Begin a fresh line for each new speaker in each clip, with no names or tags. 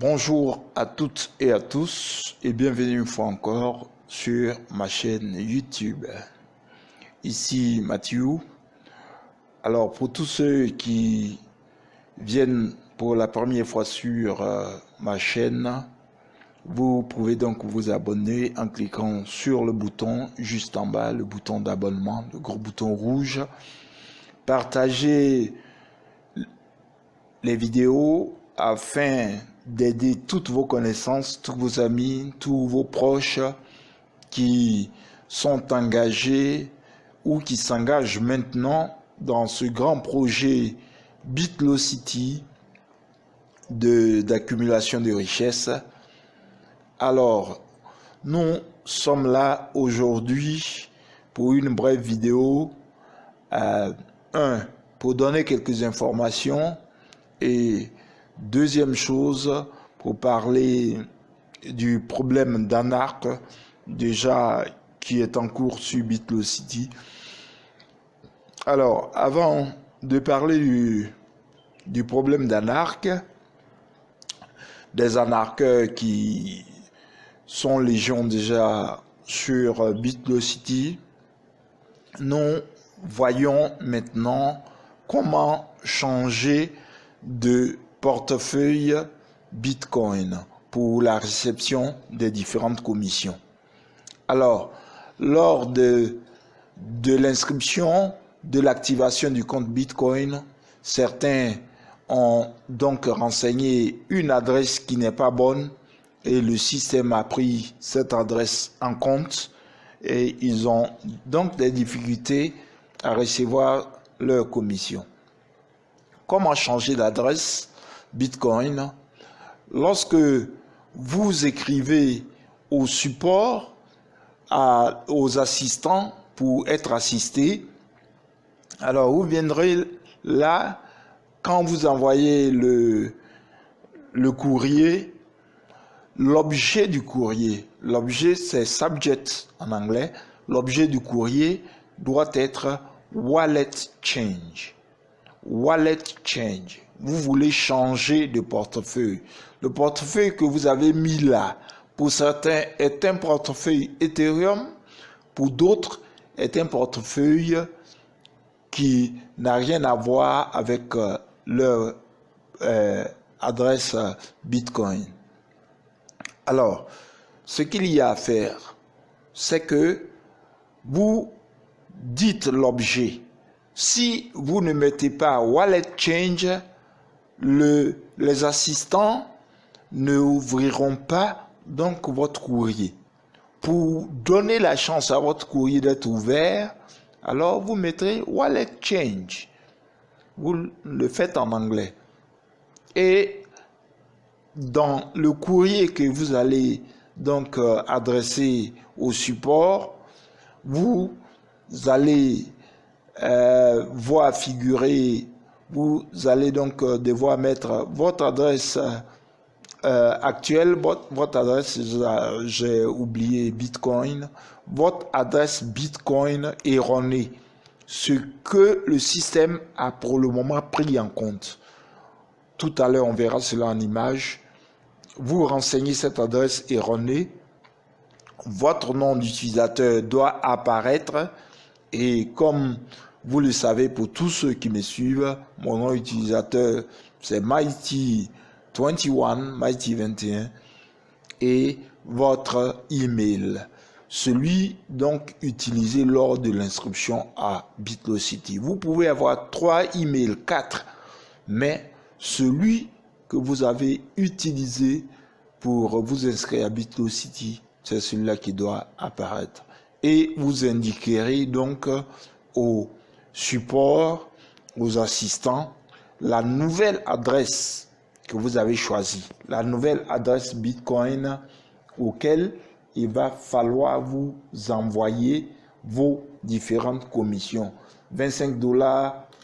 Bonjour à toutes et à tous et bienvenue une fois encore sur ma chaîne YouTube. Ici Mathieu. Alors pour tous ceux qui viennent pour la première fois sur ma chaîne, vous pouvez donc vous abonner en cliquant sur le bouton juste en bas, le bouton d'abonnement, le gros bouton rouge. Partagez les vidéos afin d'aider toutes vos connaissances, tous vos amis, tous vos proches qui sont engagés ou qui s'engagent maintenant dans ce grand projet BitLocity d'accumulation de richesses. Alors, nous sommes là aujourd'hui pour une brève vidéo. Pour donner quelques informations et deuxième chose, pour parler du problème d'anarque déjà qui est en cours sur BitLocity. Alors, avant de parler du problème d'anarque, des anarques qui sont légion déjà sur BitLocity, nous voyons maintenant comment changer de portefeuille Bitcoin pour la réception des différentes commissions. Alors, lors de l'inscription, de l'activation du compte Bitcoin, certains ont donc renseigné une adresse qui n'est pas bonne et le système a pris cette adresse en compte et ils ont donc des difficultés à recevoir leur commission. Comment changer d'adresse Bitcoin? Lorsque vous écrivez au support, aux assistants pour être assisté, alors vous viendrez là, quand vous envoyez le courrier, l'objet du courrier, l'objet c'est subject en anglais, l'objet du courrier doit être wallet change. Wallet change. Vous voulez changer de portefeuille. Le portefeuille que vous avez mis là, pour certains, est un portefeuille Ethereum, pour d'autres, est un portefeuille qui n'a rien à voir avec leur adresse Bitcoin. Alors, ce qu'il y a à faire, c'est que vous dites l'objet. Si vous ne mettez pas wallet change, les assistants ne ouvriront pas donc votre courrier. Pour donner la chance à votre courrier d'être ouvert, alors vous mettrez wallet change. Vous le faites en anglais. Et dans le courrier que vous allez donc adresser au support, vous allez voir figurer, vous allez donc devoir mettre votre adresse actuelle, votre adresse, j'ai oublié Bitcoin, votre adresse Bitcoin erronée, ce que le système a pour le moment pris en compte. Tout à l'heure, on verra cela en image. Vous renseignez cette adresse erronée, votre nom d'utilisateur doit apparaître et comme vous le savez pour tous ceux qui me suivent, mon nom d'utilisateur c'est Mighty21, Mighty21 et votre email, celui donc utilisé lors de l'inscription à BitLocity. Vous pouvez avoir 3 emails, 4, mais celui que vous avez utilisé pour vous inscrire à BitLocity, c'est celui-là qui doit apparaître. Et vous indiquerez donc au support, aux assistants, la nouvelle adresse que vous avez choisie, la nouvelle adresse Bitcoin auquel il va falloir vous envoyer vos différentes commissions. $25,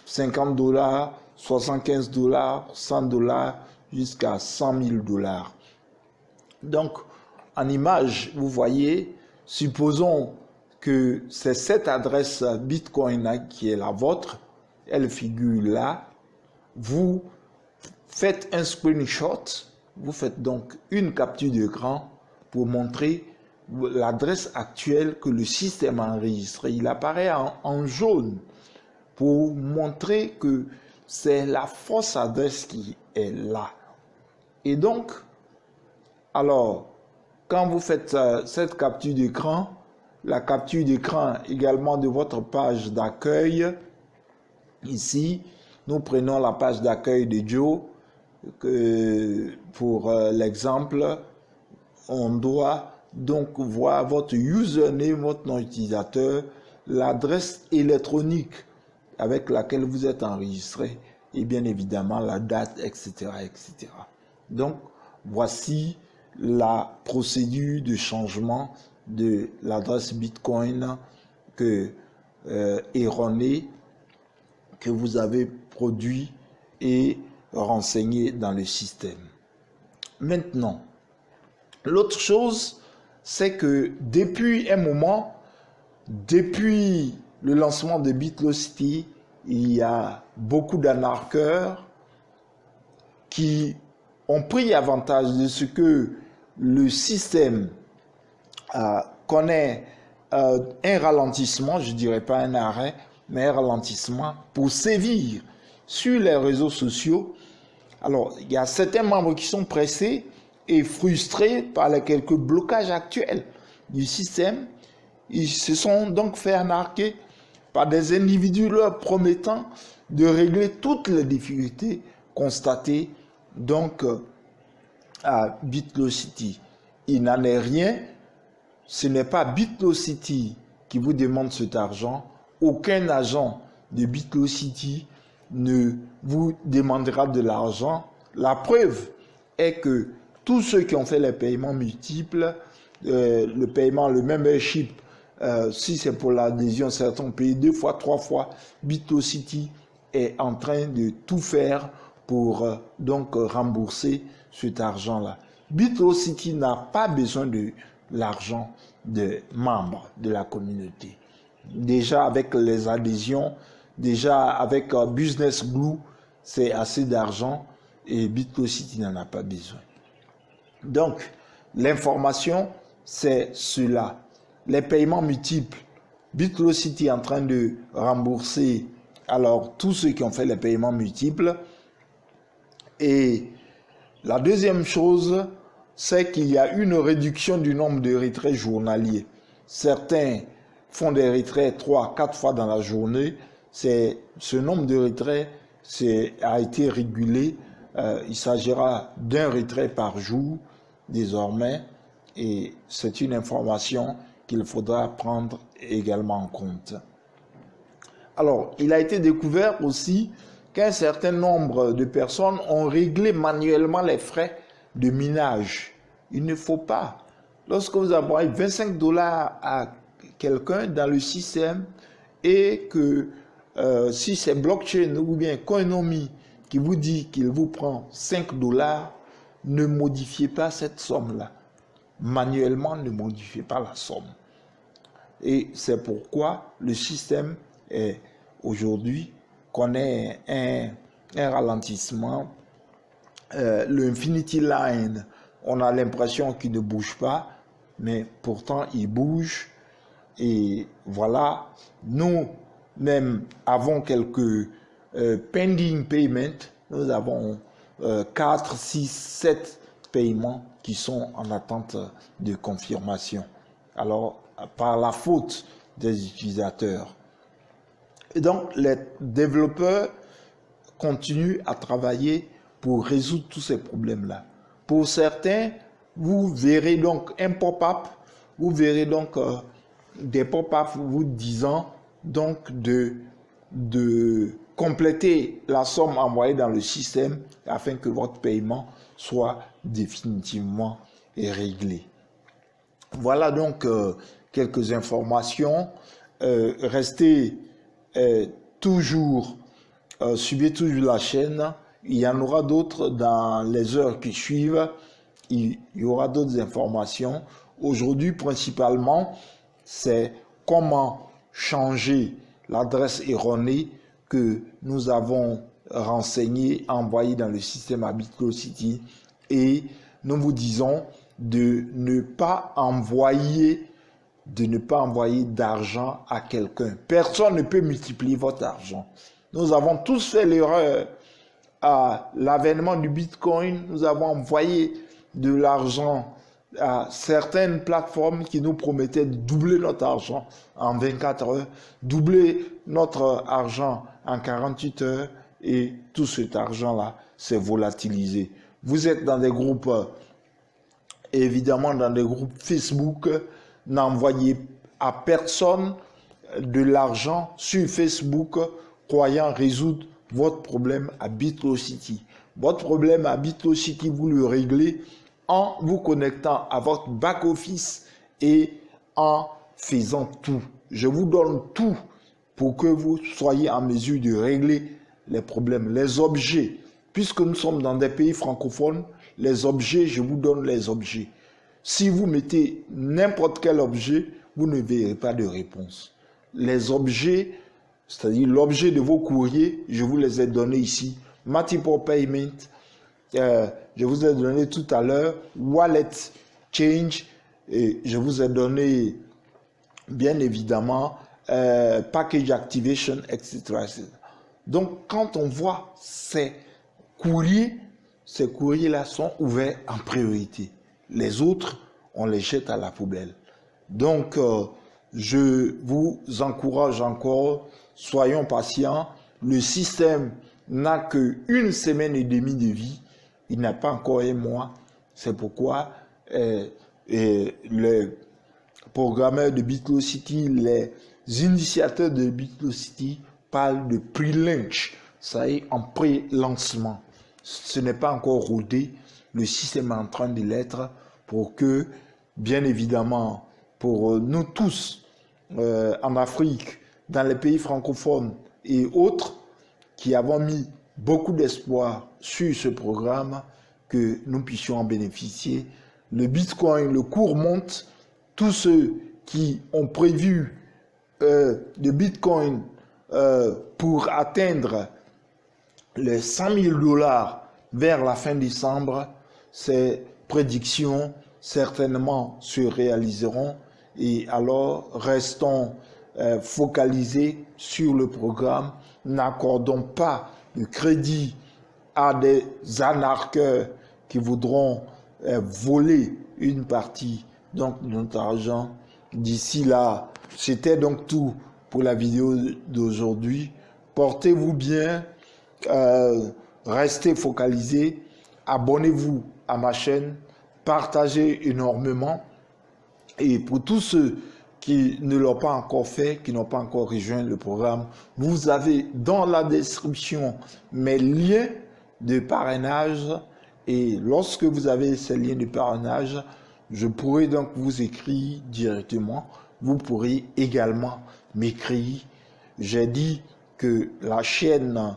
$50, $75, $100 jusqu'à $100 000. Donc, en image, vous voyez, supposons que c'est cette adresse Bitcoin qui est la vôtre, elle figure là. Vous faites un screenshot vous faites donc une capture d'écran pour montrer l'adresse actuelle que le système a enregistrée. Il apparaît en jaune pour montrer que c'est la fausse adresse qui est là. Et donc, alors, quand vous faites cette capture d'écran, la capture d'écran également de votre page d'accueil, ici, nous prenons la page d'accueil de Joe, pour l'exemple, on doit donc voir votre username, votre nom utilisateur, l'adresse électronique avec laquelle vous êtes enregistré et bien évidemment la date, etc., etc. Donc, voici la procédure de changement de l'adresse Bitcoin erronée que vous avez produit et renseigné dans le système. Maintenant, l'autre chose, c'est que depuis un moment, depuis le lancement de BitLocity, il y a beaucoup d'anarcheurs qui ont pris avantage de ce que le système connaît un ralentissement, je ne dirais pas un arrêt, mais un ralentissement pour sévir sur les réseaux sociaux. Alors, il y a certains membres qui sont pressés et frustrés par les quelques blocages actuels du système. Ils se sont donc fait arnaquer par des individus leur promettant de régler toutes les difficultés constatées donc à BitLocity. Il n'en est rien. Ce n'est pas BitLocity qui vous demande cet argent. Aucun agent de BitLocity ne vous demandera de l'argent. La preuve est que tous ceux qui ont fait les paiements multiples, le paiement, le membership, si c'est pour l'adhésion, certains ont payé 2 fois, 3 fois. BitLocity est en train de tout faire pour donc rembourser cet argent-là. BitLocity n'a pas besoin de l'argent des membres de la communauté. Déjà avec les adhésions, déjà avec Business Glue, c'est assez d'argent et BitLocity n'en a pas besoin. Donc, l'information, c'est cela. Les paiements multiples, BitLocity est en train de rembourser alors tous ceux qui ont fait les paiements multiples. Et la deuxième chose, c'est qu'il y a une réduction du nombre de retraits journaliers. Certains font des retraits 3-4 fois dans la journée. Ce nombre de retraits a été régulé. Il s'agira d'un retrait par jour désormais. Et c'est une information qu'il faudra prendre également en compte. Alors, il a été découvert aussi qu'un certain nombre de personnes ont réglé manuellement les frais de minage. Il ne faut pas. Lorsque vous envoyez 25 $ à quelqu'un dans le système et que si c'est blockchain ou bien Coinomi qui vous dit qu'il vous prend 5 $, ne modifiez pas cette somme-là. Manuellement, ne modifiez pas la somme. Et c'est pourquoi le système aujourd'hui connaît un ralentissement. Le Infinity Line, on a l'impression qu'il ne bouge pas, mais pourtant il bouge. Et voilà, nous même avons quelques pending payments. Nous avons 4, 6, 7 paiements qui sont en attente de confirmation. Alors, par la faute des utilisateurs. Et donc, les développeurs continuent à travailler pour résoudre tous ces problèmes-là. Pour certains, vous verrez donc un pop-up, vous verrez donc des pop-up vous disant donc de compléter la somme envoyée dans le système afin que votre paiement soit définitivement réglé. Voilà donc quelques informations. Restez toujours, suivez toujours la chaîne. Il y en aura d'autres dans les heures qui suivent. Il y aura d'autres informations. Aujourd'hui, principalement, c'est comment changer l'adresse erronée que nous avons renseignée, envoyée dans le système à BitLocity et nous vous disons de ne pas envoyer d'argent à quelqu'un. Personne ne peut multiplier votre argent. Nous avons tous fait l'erreur à l'avènement du Bitcoin. Nous avons envoyé de l'argent à certaines plateformes qui nous promettaient de doubler notre argent en 24 heures, doubler notre argent en 48 heures, et tout cet argent-là s'est volatilisé. Vous êtes dans des groupes, évidemment dans des groupes Facebook, n'envoyez à personne de l'argent sur Facebook croyant résoudre votre problème à BitLocity. Votre problème à BitLocity, vous le réglez en vous connectant à votre back-office et en faisant tout. Je vous donne tout pour que vous soyez en mesure de régler les problèmes, les objets. Puisque nous sommes dans des pays francophones, les objets, je vous donne les objets. Si vous mettez n'importe quel objet, vous ne verrez pas de réponse. Les objets, c'est-à-dire l'objet de vos courriers, je vous les ai donnés ici. Multiple Payment, je vous ai donné tout à l'heure. Wallet Change, et je vous ai donné, bien évidemment, Package Activation, etc., etc. Donc, quand on voit ces courriers-là sont ouverts en priorité. Les autres, on les jette à la poubelle. Donc, je vous encourage encore, soyons patients. Le système n'a qu'une semaine et demie de vie. Il n'a pas encore un mois. C'est pourquoi les programmeurs de BitLocity, les initiateurs de BitLocity parlent de pre-launch. Ça y est, en pré-lancement. Ce n'est pas encore rodé. Le système est en train de l'être pour que, bien évidemment, pour nous tous, en Afrique, dans les pays francophones et autres, qui avons mis beaucoup d'espoir sur ce programme, que nous puissions en bénéficier. Le Bitcoin, le cours monte. Tous ceux qui ont prévu de Bitcoin pour atteindre les 100 000 $ vers la fin décembre, ces prédictions certainement se réaliseront, et alors restons focalisés sur le programme. N'accordons pas de crédit à des anarcheurs qui voudront voler une partie de notre argent. D'ici là, c'était donc tout pour la vidéo d'aujourd'hui. Portez-vous bien, restez focalisés, abonnez-vous à ma chaîne, partagez énormément. Et pour tous ceux qui ne l'ont pas encore fait, qui n'ont pas encore rejoint le programme, vous avez dans la description mes liens de parrainage. Et lorsque vous avez ces liens de parrainage, je pourrai donc vous écrire directement. Vous pourrez également m'écrire. J'ai dit que la chaîne,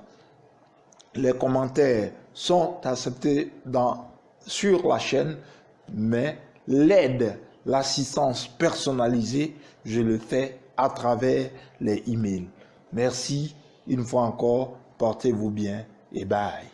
les commentaires sont acceptés sur la chaîne, mais l'aide, l'assistance personnalisée, je le fais à travers les emails. Merci une fois encore, portez-vous bien et bye.